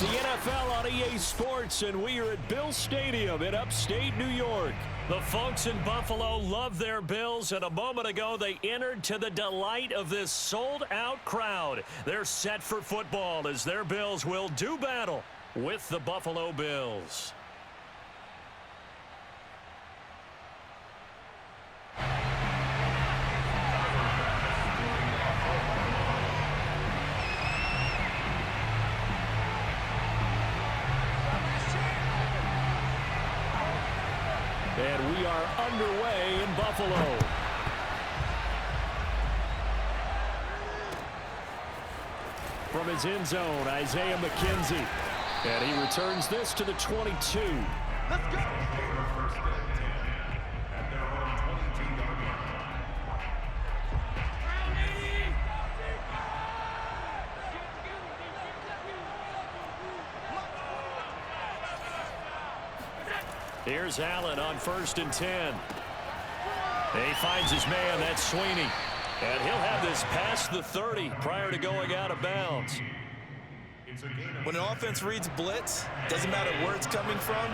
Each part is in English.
the NFL on EA Sports, and we are at Bill Stadium in upstate New York. The folks in Buffalo love their Bills, and a moment ago they entered to the delight of this sold-out crowd. They're set for football as their Bills will do battle with the Buffalo Bills. And we are underway in Buffalo. From his end zone, Isaiah McKenzie. And he returns this to the 22. Let's go! Here's Allen on 1st and 10. He finds his man, that's Sweeney. And he'll have this past the 30 prior to going out of bounds. When an offense reads blitz, doesn't matter where it's coming from,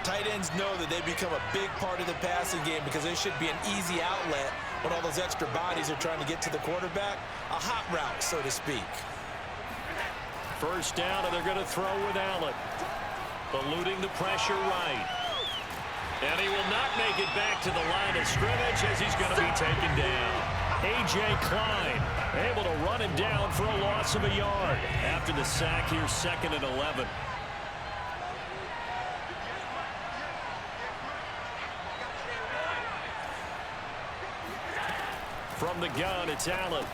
tight ends know that they become a big part of the passing game because they should be an easy outlet when all those extra bodies are trying to get to the quarterback. A hot route, so to speak. First down, and they're going to throw with Allen. Eluding the pressure right. And he will not make it back to the line of scrimmage as he's going to be taken down. A.J. Klein able to run him down for a loss of a yard. After the sack here, 2nd and 11. From the gun, it's Allen.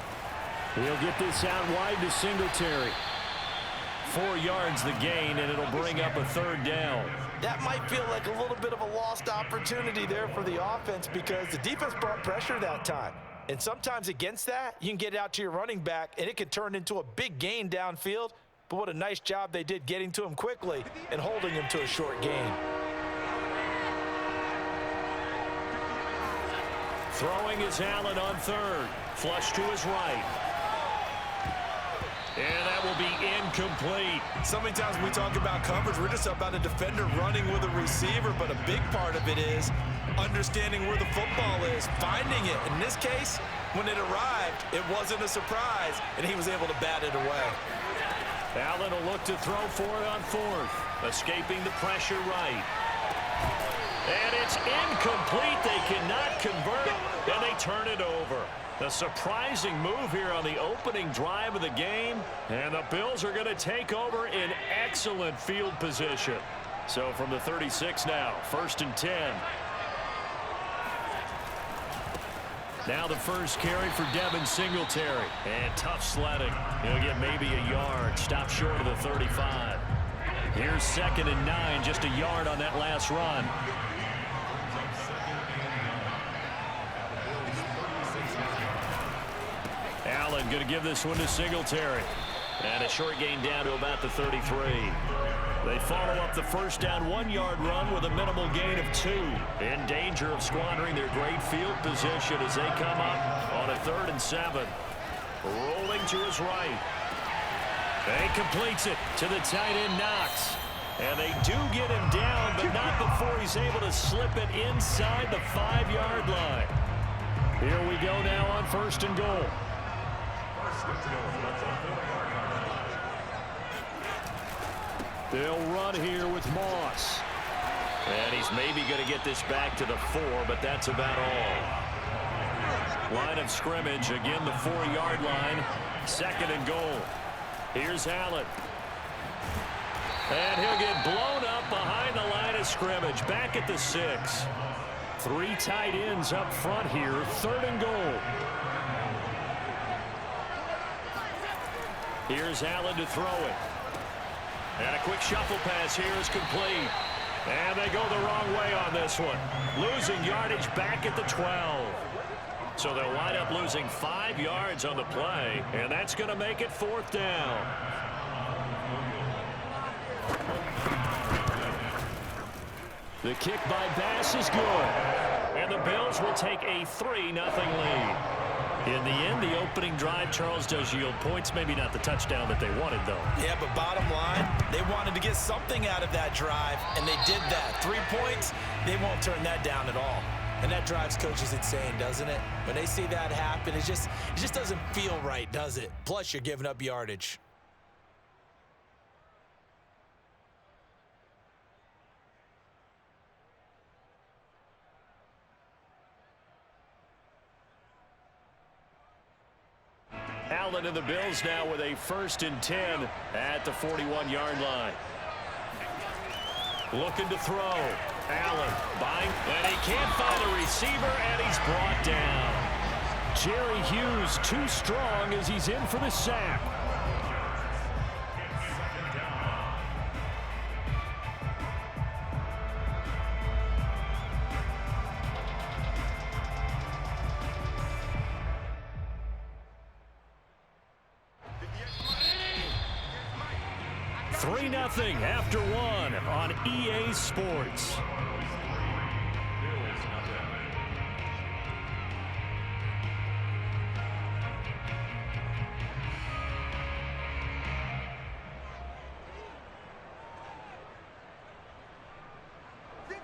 He'll get this out wide to Singletary. 4 yards the gain, and it'll bring up a 3rd down. That might feel like a little bit of a lost opportunity there for the offense because the defense brought pressure that time. And sometimes against that, you can get it out to your running back, and it can turn into a big gain downfield. But what a nice job they did getting to him quickly and holding him to a short gain. Throwing is Allen on 3rd. Flush to his right. And that will be incomplete. So many times when we talk about coverage, we're just about a defender running with a receiver, but a big part of it is understanding where the football is, finding it. In this case, when it arrived, it wasn't a surprise, and he was able to bat it away. Allen will look to throw for it on 4th, escaping the pressure right. And it's incomplete. They cannot convert, and they turn it over. A surprising move here on the opening drive of the game, and the Bills are going to take over in excellent field position. So from the 36 now, 1st and 10. Now the first carry for Devin Singletary. And tough sledding. He'll get maybe a yard. Stop short of the 35. Here's 2nd and 9, just a yard on that last run. Allen going to give this one to Singletary. And a short gain down to about the 33. They follow up the first down 1-yard run with a minimal gain of 2. In danger of squandering their great field position as they come up on a 3rd and 7. Rolling to his right. And he completes it to the tight end Knox. And they do get him down, but not before he's able to slip it inside the 5-yard line. Here we go now on 1st and goal. They'll run here with Moss. And he's maybe going to get this back to the 4, but that's about all. Line of scrimmage, again the 4-yard line. 2nd and goal. Here's Allen. And he'll get blown up behind the line of scrimmage. Back at the 6. 3 tight ends up front here. 3rd and goal. Here's Allen to throw it. And a quick shuffle pass here is complete. And they go the wrong way on this one. Losing yardage back at the 12. So they'll wind up losing 5 yards on the play. And that's going to make it 4th down. The kick by Bass is good. And the Bills will take a 3-0 lead. In the end, the opening drive, Charles, does yield points. Maybe not the touchdown that they wanted, though. Yeah, but bottom line, they wanted to get something out of that drive, and they did that. 3 points, they won't turn that down at all. And that drives coaches insane, doesn't it? When they see that happen, it just doesn't feel right, does it? Plus, you're giving up yardage. Allen and the Bills now with a 1st and 10 at the 41-yard line. Looking to throw. Allen buying, and he can't find a receiver, and he's brought down. Jerry Hughes too strong as he's in for the sack. Nothing after one on EA Sports.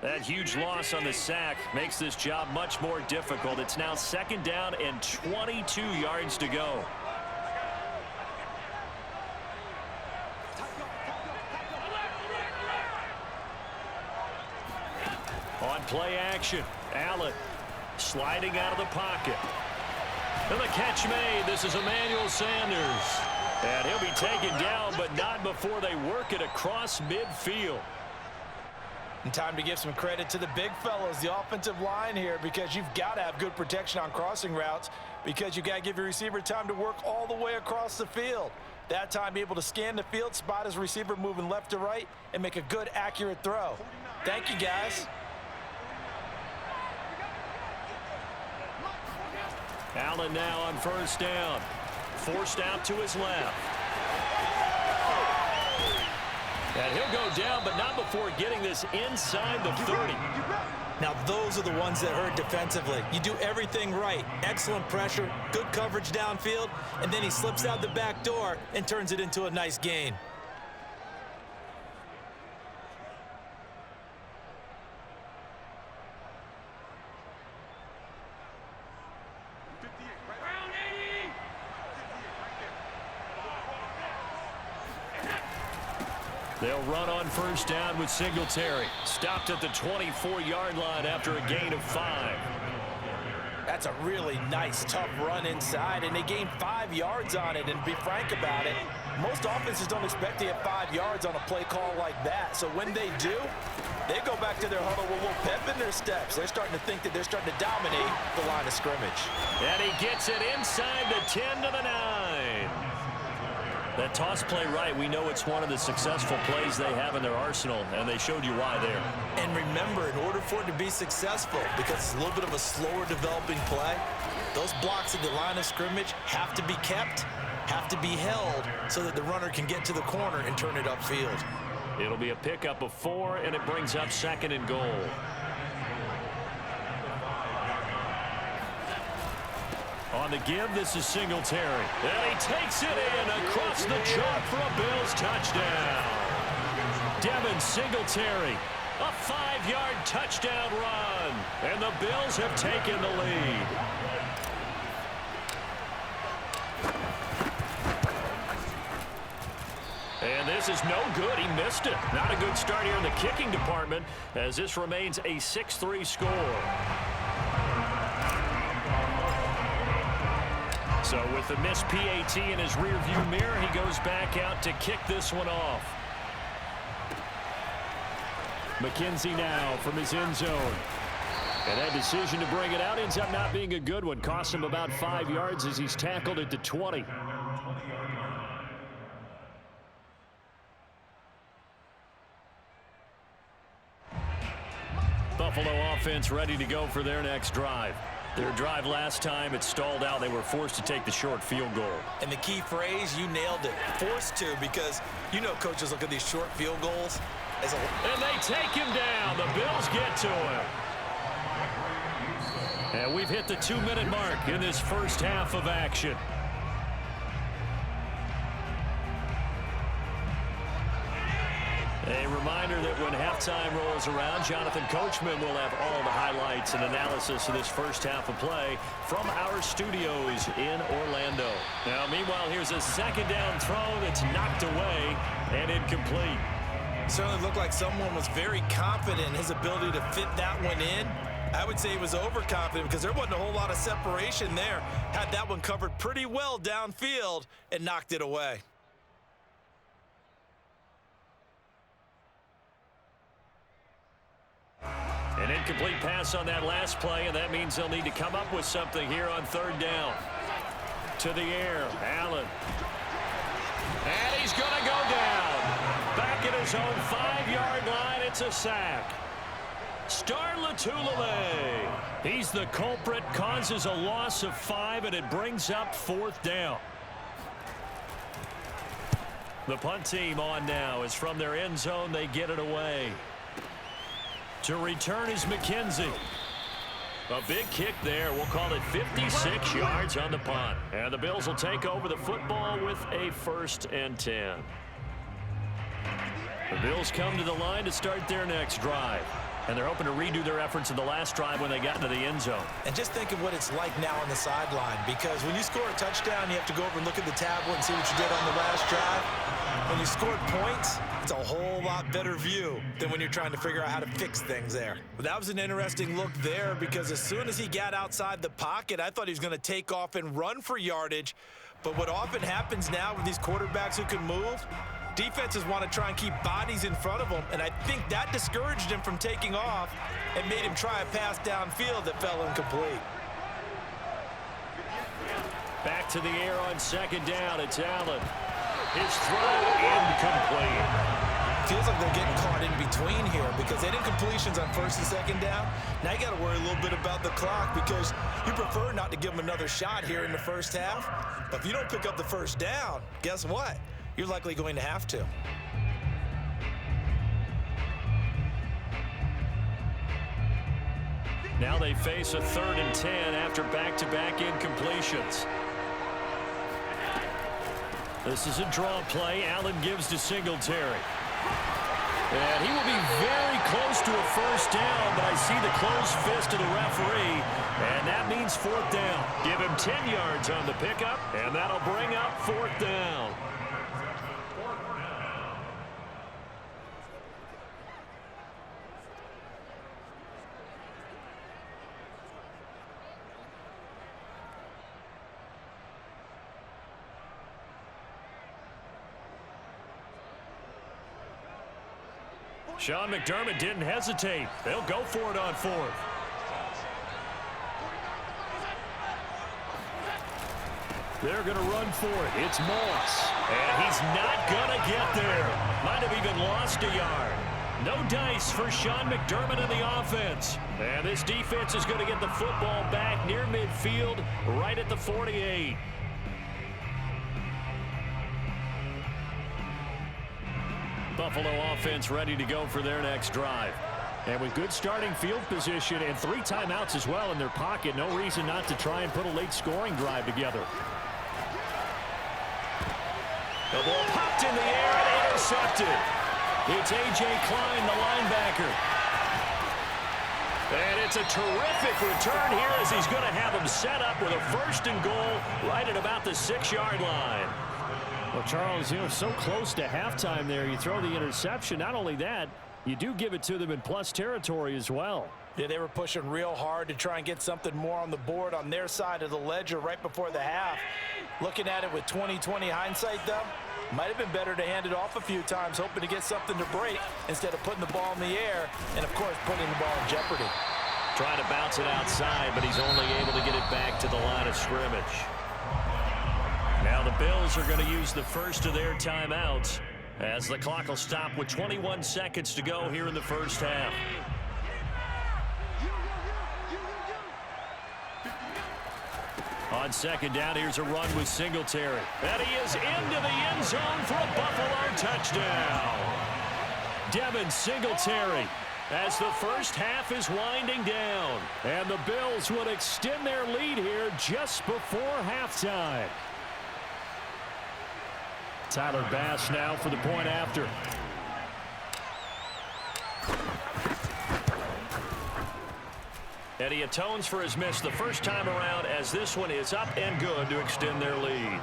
That huge loss on the sack makes this job much more difficult. It's now 2nd down and 22 yards to go. On play action, Allen sliding out of the pocket. And the catch made. This is Emmanuel Sanders. And he'll be taken down, but not before they work it across midfield. And time to give some credit to the big fellas, the offensive line here, because you've got to have good protection on crossing routes, because you've got to give your receiver time to work all the way across the field. That time, be able to scan the field, spot his receiver moving left to right, and make a good, accurate throw. Thank you, guys. Allen now on 1st down. Forced out to his left. And he'll go down, but not before getting this inside the 30. Now, those are the ones that hurt defensively. You do everything right. Excellent pressure, good coverage downfield, and then he slips out the back door and turns it into a nice gain. They'll run on 1st down with Singletary. Stopped at the 24-yard line after a gain of 5. That's a really nice, tough run inside, and they gained 5 yards on it. And to be frank about it, most offenses don't expect to get 5 yards on a play call like that. So when they do, they go back to their huddle with a little pep in their steps. They're starting to think that they're starting to dominate the line of scrimmage. And he gets it inside the 10 to the 9. That toss play right, we know it's one of the successful plays they have in their arsenal, and they showed you why there. And remember, in order for it to be successful, because it's a little bit of a slower developing play, those blocks at the line of scrimmage have to be kept, have to be held, so that the runner can get to the corner and turn it upfield. It'll be a pickup of 4, and it brings up 2nd and goal. On the give, this is Singletary. And he takes it in across the chalk for a Bills touchdown. Devin Singletary, a 5-yard touchdown run. And the Bills have taken the lead. And this is no good. He missed it. Not a good start here in the kicking department, as this remains a 6-3 score. So with the missed PAT in his rearview mirror, he goes back out to kick this one off. McKenzie now from his end zone. And that decision to bring it out ends up not being a good one. Costs him about 5 yards as he's tackled at the 20. Buffalo offense ready to go for their next drive. Their drive last time, it stalled out. They were forced to take the short field goal. And the key phrase, you nailed it. Forced to, because you know coaches look at these short field goals as a... And they take him down. The Bills get to him. And we've hit the 2-minute mark in this first half of action. A reminder that when halftime rolls around, Jonathan Coachman will have all the highlights and analysis of this first half of play from our studios in Orlando. Now, meanwhile, here's a second down throw that's knocked away and incomplete. Certainly looked like someone was very confident in his ability to fit that one in. I would say he was overconfident because there wasn't a whole lot of separation there. Had that one covered pretty well downfield and knocked it away. An incomplete pass on that last play, and that means they'll need to come up with something here on third down. To the air, Allen. And he's going to go down. Back at his own 5-yard line, it's a sack. Star Lotulelei. He's the culprit, causes a loss of 5, and it brings up fourth down. The punt team on now is from their end zone. They get it away. To return is McKenzie. A big kick there. We'll call it 56 yards on the punt. And the Bills will take over the football with a 1st and 10. The Bills come to the line to start their next drive. And they're hoping to redo their efforts in the last drive when they got into the end zone. And just think of what it's like now on the sideline, because when you score a touchdown, you have to go over and look at the tablet and see what you did on the last drive. When you scored points, it's a whole lot better view than when you're trying to figure out how to fix things there. But that was an interesting look there, because as soon as he got outside the pocket, I thought he was going to take off and run for yardage. But what often happens now with these quarterbacks who can move, defenses want to try and keep bodies in front of them, and I think that discouraged him from taking off and made him try a pass downfield that fell incomplete. Back to the air on second down. It's Allen. His throw incomplete. Feels like they're getting caught in between here because they did completions on 1st and 2nd down. Now you got to worry a little bit about the clock because you prefer not to give them another shot here in the first half. But if you don't pick up the first down, guess what? You're likely going to have to. Now they face a 3rd and 10 after back-to-back incompletions. This is a draw play. Allen gives to Singletary. And he will be very close to a first down, but I see the closed fist of the referee, and that means 4th down. Give him 10 yards on the pickup, and that'll bring up 4th down. Sean McDermott didn't hesitate. They'll go for it on 4th. They're going to run for it. It's Moss. And he's not going to get there. Might have even lost a yard. No dice for Sean McDermott in the offense. And this defense is going to get the football back near midfield, right at the 48. Buffalo offense ready to go for their next drive. And with good starting field position and 3 timeouts as well in their pocket, no reason not to try and put a late scoring drive together. The ball popped in the air and intercepted. It's A.J. Klein, the linebacker. And it's a terrific return here as he's going to have him set up with a 1st and goal right at about the 6-yard line. Well, Charles, so close to halftime there. You throw the interception. Not only that, you do give it to them in plus territory as well. Yeah, they were pushing real hard to try and get something more on the board on their side of the ledger right before the half. Looking at it with 20/20 hindsight, though, might have been better to hand it off a few times, hoping to get something to break instead of putting the ball in the air and, of course, putting the ball in jeopardy. Trying to bounce it outside, but he's only able to get it back to the line of scrimmage. Now the Bills are going to use the first of their timeouts as the clock will stop with 21 seconds to go here in the first half. On second down, here's a run with Singletary. And he is into the end zone for a Buffalo touchdown. Devin Singletary as the first half is winding down. And the Bills would extend their lead here just before halftime. Tyler Bass now for the point after. And he atones for his miss the first time around, as this one is up and good to extend their lead.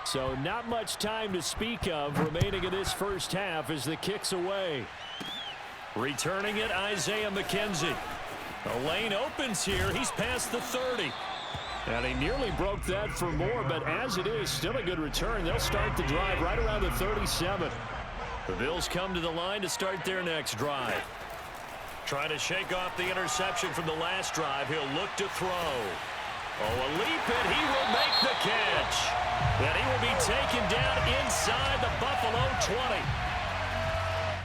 So not much time to speak of remaining in this first half as the kick's away. Returning it, Isaiah McKenzie. The lane opens here. He's past the 30. And he nearly broke that for more, but as it is, still a good return. They'll start the drive right around the 37. The Bills come to the line to start their next drive. Trying to shake off the interception from the last drive. He'll look to throw. Oh, a leap, and he will make the catch. And he will be taken down inside the Buffalo 20.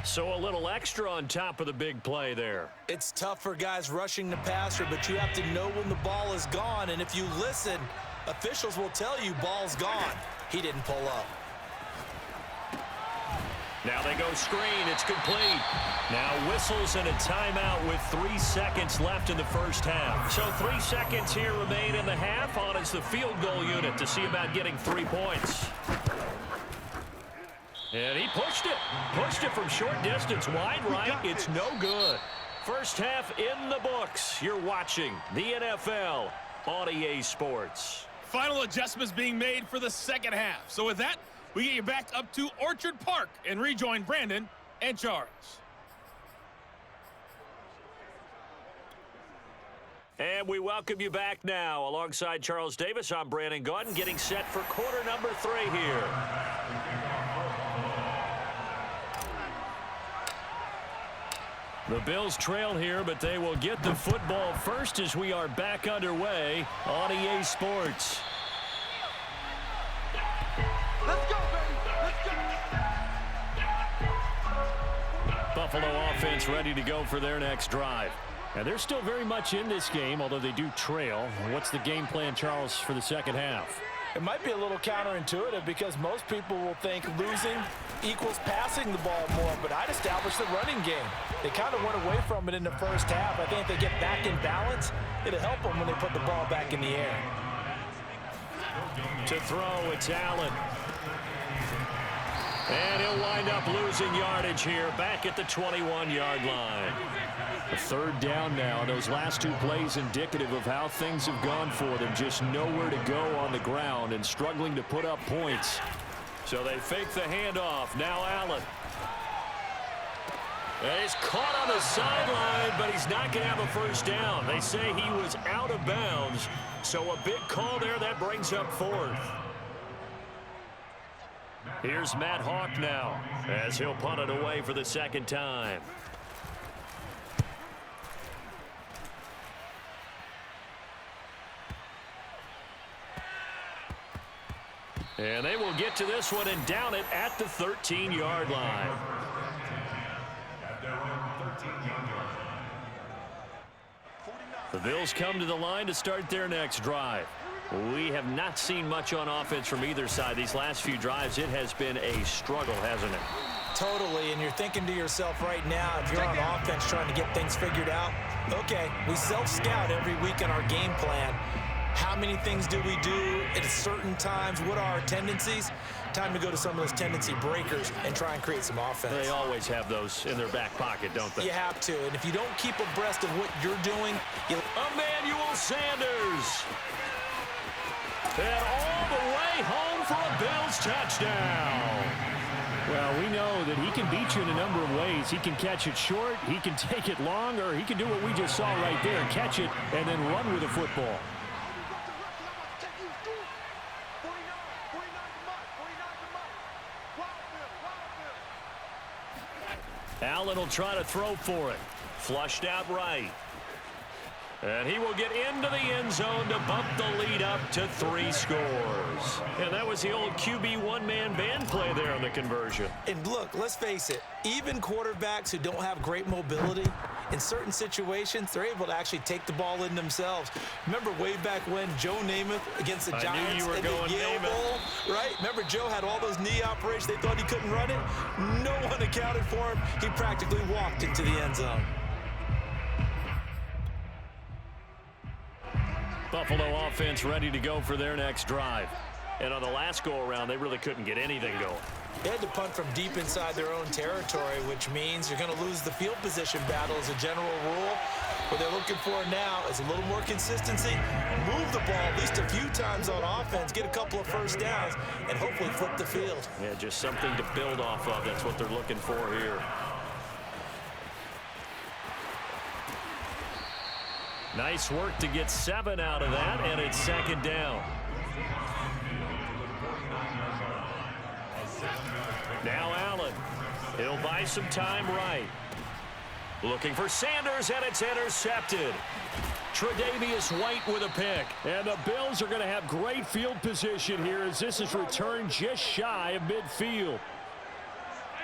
So a little extra on top of the big play there. It's tough for guys rushing the passer, but you have to know when the ball is gone. And if you listen, officials will tell you ball's gone. He didn't pull up. Now they go screen. It's complete. Now whistles and a timeout with 3 seconds left in the first half. So 3 seconds here remain in the half. On is the field goal unit to see about getting 3 points. And he pushed it. Pushed it from short distance. Wide right. It's no good. First half in the books. You're watching the NFL on EA Sports. Final adjustments being made for the second half. So with that, we get you back up to Orchard Park and rejoin Brandon and Charles. And we welcome you back now. Alongside Charles Davis, I'm Brandon Gaudin, getting set for quarter number 3 here. The Bills trail here, but they will get the football first as we are back underway on EA Sports. Let's go, baby. Let's go. Buffalo offense ready to go for their next drive. And they're still very much in this game, although they do trail. What's the game plan, Charles, for the second half? It might be a little counterintuitive because most people will think losing equals passing the ball more, but I'd establish the running game. They kind of went away from it in the first half. I think if they get back in balance, it'll help them when they put the ball back in the air. To throw, it's Allen. And he'll wind up losing yardage here back at the 21-yard line. A third down now. Those last 2 plays indicative of how things have gone for them. Just nowhere to go on the ground and struggling to put up points. So they fake the handoff. Now Allen. And he's caught on the sideline, but he's not going to have a first down. They say he was out of bounds. So a big call there that brings up 4th. Here's Matt Hawk now as he'll punt it away for the second time. And they will get to this one and down it at the 13-yard line. The Bills come to the line to start their next drive. We have not seen much on offense from either side. These last few drives, it has been a struggle, hasn't it? Totally, and you're thinking to yourself right now, if you're on offense trying to get things figured out, okay, we self-scout every week in our game plan. How many things do we do at certain times? What are our tendencies? Time to go to some of those tendency breakers and try and create some offense. They always have those in their back pocket, don't they? You have to, and if you don't keep abreast of what you're doing, Emmanuel Sanders. And all the way home for a Bills touchdown. Well, we know that he can beat you in a number of ways. He can catch it short, he can take it long, or he can do what we just saw right there, catch it and then run with the football. Allen will try to throw for it. Flushed out right. And he will get into the end zone to bump the lead up to 3 scores. And that was the old QB one-man band play there on the conversion. And look, let's face it, even quarterbacks who don't have great mobility, in certain situations, they're able to actually take the ball in themselves. Remember way back when Joe Namath against the Giants in the Yale Bowl, right? Remember Joe had all those knee operations. They thought he couldn't run it. No one accounted for him. He practically walked into the end zone. Buffalo offense ready to go for their next drive. And on the last go-around, they really couldn't get anything going. They had to punt from deep inside their own territory, which means you're going to lose the field position battle as a general rule. What they're looking for now is a little more consistency, move the ball at least a few times on offense, get a couple of first downs, and hopefully flip the field. Yeah, just something to build off of. That's what they're looking for here. Nice work to get 7 out of that, and it's 2nd down. Now Allen. He'll buy some time right. Looking for Sanders, and it's intercepted. Tre'Davious White with a pick. And the Bills are going to have great field position here as this is returned just shy of midfield.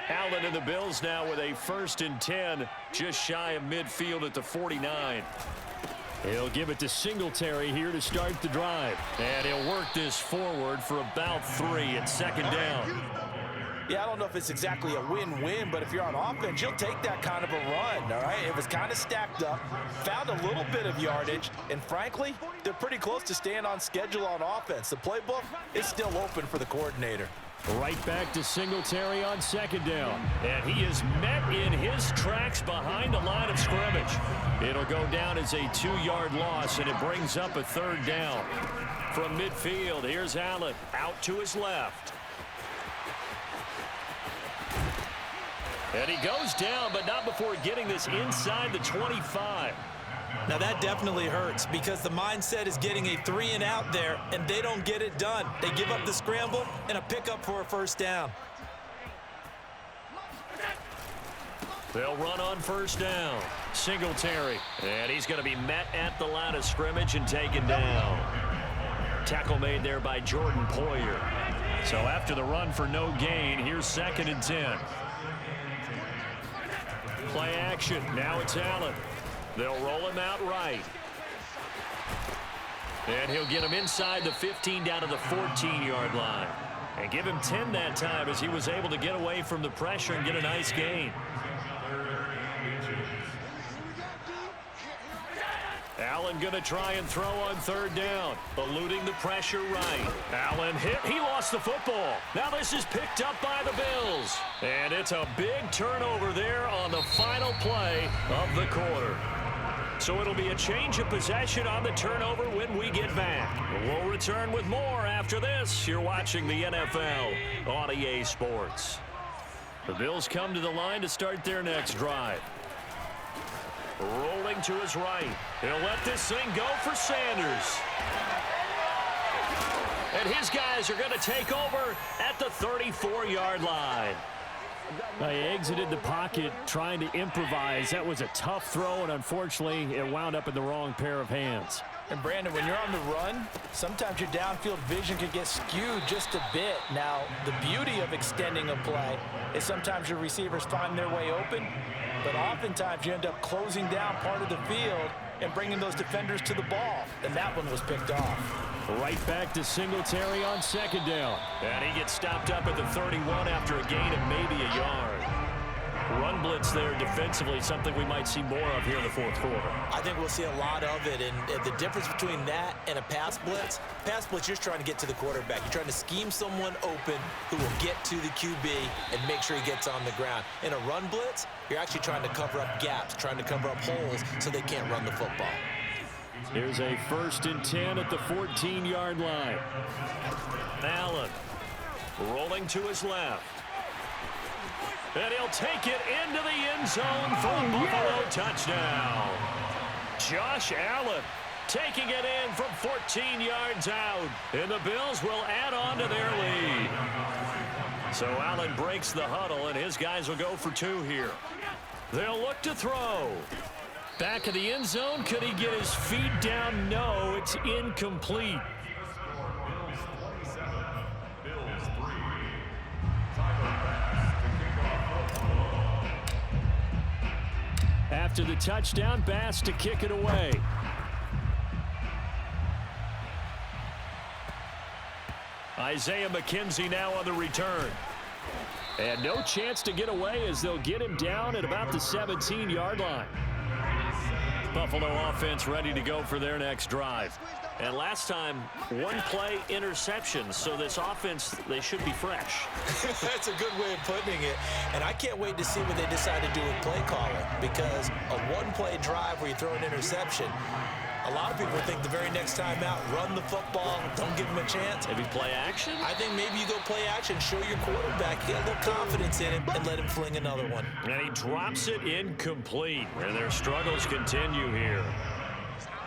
Allen and the Bills now with a 1st and 10, just shy of midfield at the 49. He'll give it to Singletary here to start the drive. And he'll work this forward for about 3 at 2nd down. Yeah, I don't know if it's exactly a win-win, but if you're on offense, you'll take that kind of a run, all right? It was kind of stacked up, found a little bit of yardage, and frankly, they're pretty close to staying on schedule on offense. The playbook is still open for the coordinator. Right back to Singletary on 2nd down. And he is met in his tracks behind the line of scrimmage. It'll go down as a 2-yard loss, and it brings up a 3rd down. From midfield, here's Allen out to his left. And he goes down, but not before getting this inside the 25. Now that definitely hurts because the mindset is getting a 3 and out there, and they don't get it done. They give up the scramble and a pickup for a 1st down. They'll run on 1st down. Singletary. And he's going to be met at the line of scrimmage and taken down. Tackle made there by Jordan Poyer. So after the run for no gain, here's 2nd and 10. Play action. Now it's Allen. They'll roll him out right. And he'll get him inside the 15 down to the 14-yard line. And give him 10 that time as he was able to get away from the pressure and get a nice gain. Allen going to try and throw on 3rd down, eluding the pressure right. Allen hit. He lost the football. Now this is picked up by the Bills. And it's a big turnover there on the final play of the quarter. So it'll be a change of possession on the turnover when we get back. We'll return with more after this. You're watching the NFL on EA Sports. The Bills come to the line to start their next drive. Rolling to his right. He'll let this thing go for Sanders. And his guys are going to take over at the 34-yard line. They exited the pocket trying to improvise. That was a tough throw, and unfortunately, it wound up in the wrong pair of hands. And Brandon, when you're on the run, sometimes your downfield vision can get skewed just a bit. Now, the beauty of extending a play is sometimes your receivers find their way open, but oftentimes you end up closing down part of the field and bringing those defenders to the ball. And that one was picked off. Right back to Singletary on 2nd down. And he gets stopped up at the 31 after a gain of maybe a yard. Run blitz there defensively, something we might see more of here in the 4th quarter. I think we'll see a lot of it, and the difference between that and a pass blitz, you're just trying to get to the quarterback. You're trying to scheme someone open who will get to the QB and make sure he gets on the ground. In a run blitz, you're actually trying to cover up gaps, trying to cover up holes so they can't run the football. Here's a 1st and 10 at the 14-yard line. Allen rolling to his left. And he'll take it into the end zone for a Buffalo touchdown. Josh Allen taking it in from 14 yards out. And the Bills will add on to their lead. So Allen breaks the huddle, and his guys will go for 2 here. They'll look to throw. Back of the end zone. Could he get his feet down? No, it's incomplete. After the touchdown, Bass to kick it away. Isaiah McKenzie now on the return. And no chance to get away as they'll get him down at about the 17-yard line. Buffalo offense ready to go for their next drive. And last time, one play interception. So this offense, they should be fresh. That's a good way of putting it. And I can't wait to see what they decide to do with play calling, because a one-play drive where you throw an interception, a lot of people think the very next time out, run the football, don't give him a chance. Maybe play action? I think maybe you go play action, show your quarterback, get a little confidence in him, and let him fling another one. And he drops it incomplete. And their struggles continue here.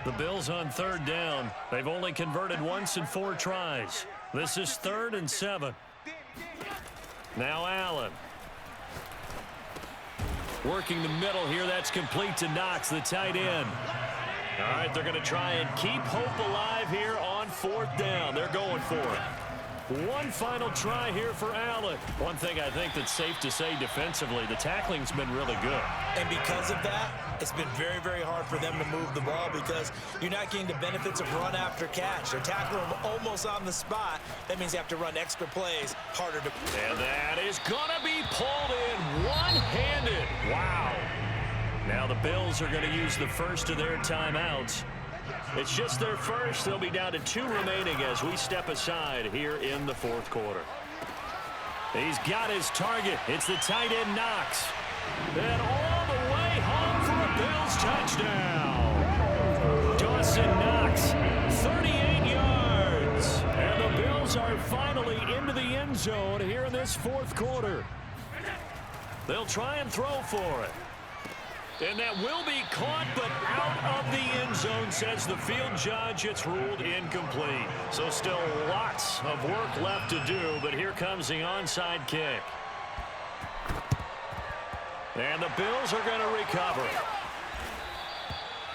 The Bills on third down. They've only converted once in 4 tries. This is 3rd and 7. Now Allen. Working the middle here. That's complete to Knox, the tight end. All right, they're going to try and keep hope alive here on 4th down. They're going for it. One final try here for Allen. One thing I think that's safe to say defensively, the tackling's been really good. And because of that, it's been very, very hard for them to move the ball, because you're not getting the benefits of run after catch. They're tackling them almost on the spot. That means you have to run extra plays, harder to... And that is going to be pulled in one-handed. Wow. Now the Bills are going to use the first of their timeouts. It's just their first. They'll be down to 2 remaining as we step aside here in the 4th quarter. He's got his target. It's the tight end Knox. And all the way home for a Bills touchdown. Dawson Knox, 38 yards. And the Bills are finally into the end zone here in this 4th quarter. They'll try and throw for it. And that will be caught, but out of the end zone, says the field judge. It's ruled incomplete. So still lots of work left to do, but here comes the onside kick. And the Bills are going to recover.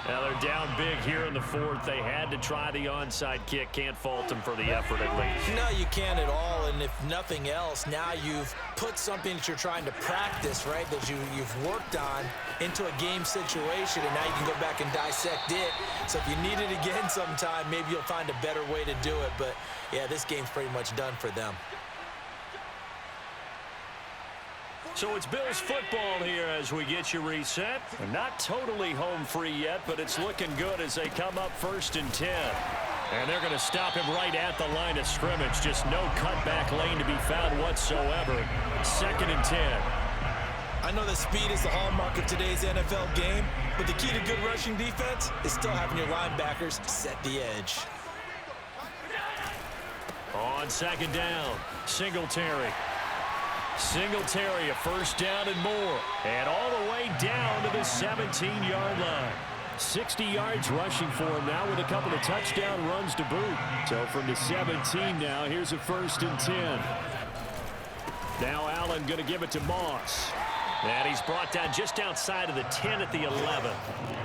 Now they're down big here in the 4th. They had to try the onside kick. Can't fault them for the effort at least. No, you can't at all. And if nothing else, now you've put something that you're trying to practice, right, that you've worked on into a game situation, and now you can go back and dissect it. So if you need it again sometime, maybe you'll find a better way to do it. But, yeah, this game's pretty much done for them. So it's Bills football here as we get you reset. Not totally home free yet, but it's looking good as they come up 1st and 10. And they're going to stop him right at the line of scrimmage. Just no cutback lane to be found whatsoever. 2nd and 10. I know that speed is the hallmark of today's NFL game, but the key to good rushing defense is still having your linebackers set the edge. On 2nd down, Singletary. Singletary, a 1st down and more. And all the way down to the 17-yard line. 60 yards rushing for him now with a couple of touchdown runs to boot. So from the 17 now, here's a 1st and 10. Now Allen going to give it to Moss. And he's brought down just outside of the 10 at the 11.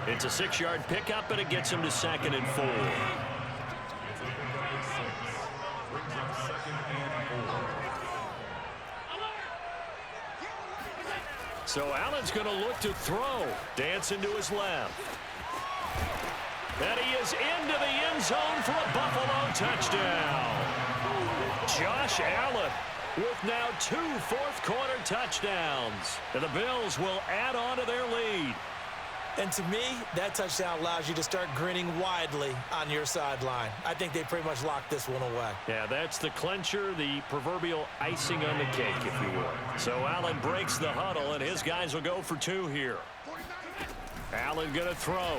It's a 6-yard pickup, and it gets him to 2nd and 4. So Allen's going to look to throw. Dancing to his left. And he is into the end zone for a Buffalo touchdown. Josh Allen with now 2 fourth-quarter touchdowns. And the Bills will add on to their lead. And to me, that touchdown allows you to start grinning widely on your sideline. I think they pretty much locked this one away. Yeah, that's the clincher, the proverbial icing on the cake, if you will. So Allen breaks the huddle, and his guys will go for 2 here. Allen going to throw.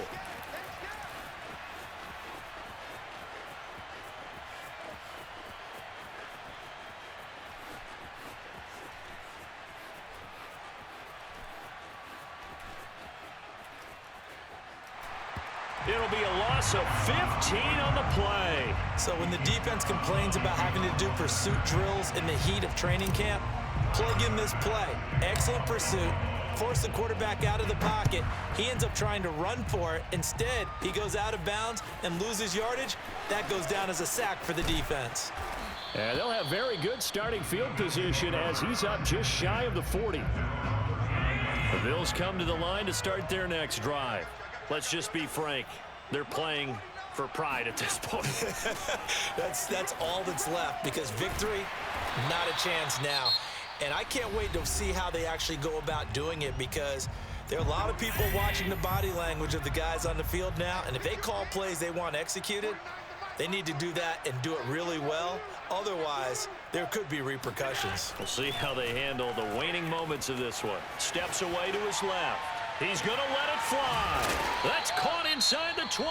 It'll be a loss of 15 on the play. So when the defense complains about having to do pursuit drills in the heat of training camp, plug in this play. Excellent pursuit, force the quarterback out of the pocket. He ends up trying to run for it. Instead, he goes out of bounds and loses yardage. That goes down as a sack for the defense. And they'll have very good starting field position as he's up just shy of the 40. The Bills come to the line to start their next drive. Let's just be frank. They're playing for pride at this point. That's all that's left, because victory, not a chance now. And I can't wait to see how they actually go about doing it, because there are a lot of people watching the body language of the guys on the field now, and if they call plays they want executed, they need to do that and do it really well. Otherwise, there could be repercussions. We'll see how they handle the waning moments of this one. Steps away to his left. He's going to let it fly. That's caught inside the 20.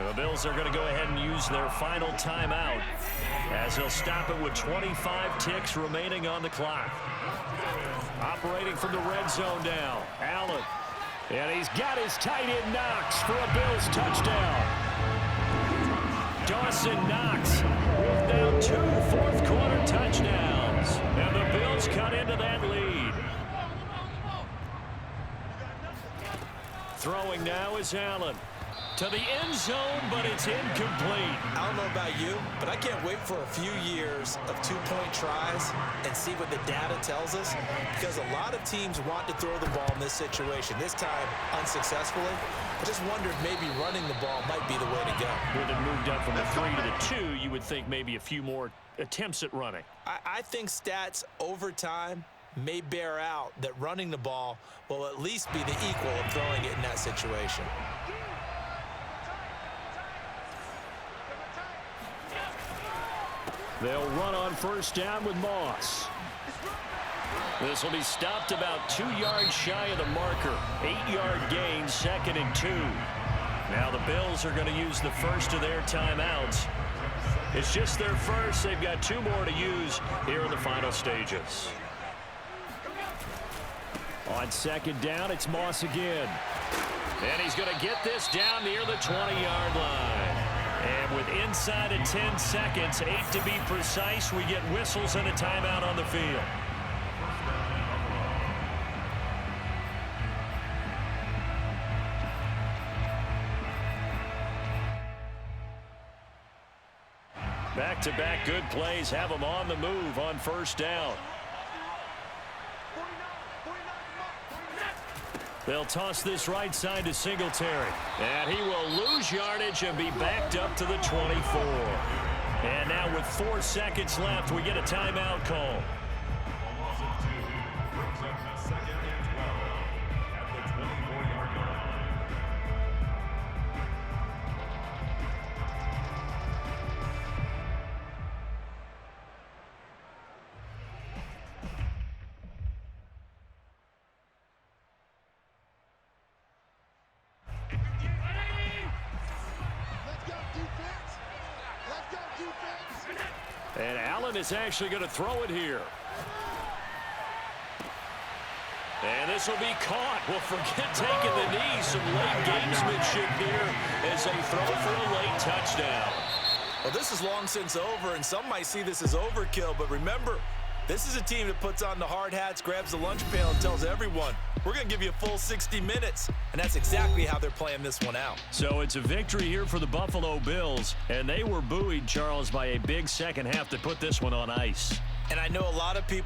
The Bills are going to go ahead and use their final timeout as they'll stop it with 25 ticks remaining on the clock. Operating from the red zone now, Allen. And he's got his tight end Knox for a Bills touchdown. Dawson Knox with now 2 fourth-quarter touchdowns. And the Bills cut into that lead. Throwing now is Allen. To the end zone, but it's incomplete. I don't know about you, but I can't wait for a few years of two-point tries and see what the data tells us, because a lot of teams want to throw the ball in this situation, this time unsuccessfully. I just wondered maybe running the ball might be the way to go. With it moved up from the 3 to the 2, you would think maybe a few more attempts at running. I think stats over time may bear out that running the ball will at least be the equal of throwing it in that situation. They'll run on first down with Moss. This will be stopped about 2 yards shy of the marker. 8-yard gain, 2nd and 2. Now the Bills are going to use the first of their timeouts. It's just their first. They've got 2 more to use here in the final stages. On second down, it's Moss again. And he's going to get this down near the 20-yard line. And with inside of 10 seconds, 8 to be precise, we get whistles and a timeout on the field. Back-to-back good plays have them on the move on first down. They'll toss this right side to Singletary. And he will lose yardage and be backed up to the 24. And now with 4 seconds left, we get a timeout call. And Allen is actually going to throw it here. And this will be caught. Well, forget taking the knee. Some late gamesmanship here as they throw for a late touchdown. Well, this is long since over, and some might see this as overkill. But remember, this is a team that puts on the hard hats, grabs the lunch pail, and tells everyone, we're going to give you a full 60 minutes. And that's exactly how they're playing this one out. So it's a victory here for the Buffalo Bills. And they were buoyed, Charles, by a big second half to put this one on ice. And I know a lot of people